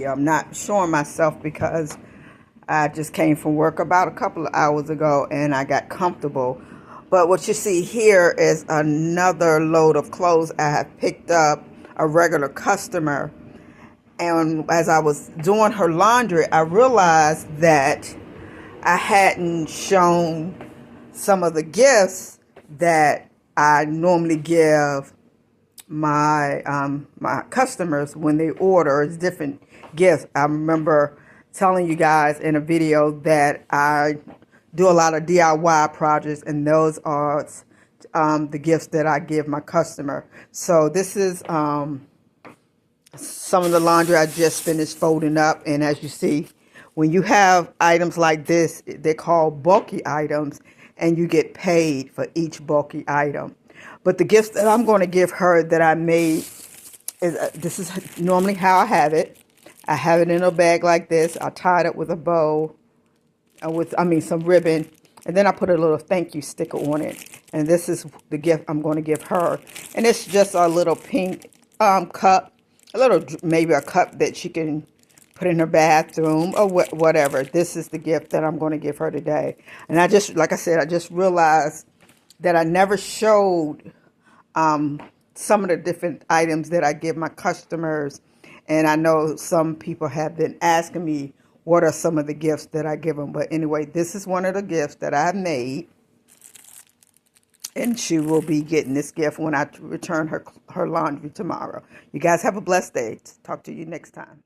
video. I'm not showing myself because I just came from work about a couple of hours ago and I got comfortable. But what you see here is another load of clothes I have picked up, a regular customer. And as I was doing her laundry, I realized that I hadn't shown some of the gifts that I normally give my my customers when they order. It's different gifts. I remember telling you guys in a video that I do a lot of DIY projects, and those are the gifts that I give my customer. So this is some of the laundry I just finished folding up, and as you see, when you have items like this, they're called bulky items, and you get paid for each bulky item. But the gifts that I'm going to give her that I made is, this is normally how I have it. I have it in a bag like this. I tie it up with a bow, some ribbon, and then I put a little thank you sticker on it. And this is the gift I'm going to give her. And it's just a little pink cup, maybe a cup that she can put in her bathroom or whatever. This is the gift that I'm going to give her today. And I just, like I said, I just realized that I never showed some of the different items that I give my customers. And I know some people have been asking me what are some of the gifts that I give them. But anyway, this is one of the gifts that I made. And she will be getting this gift when I return her laundry tomorrow. You guys have a blessed day. Talk to you next time.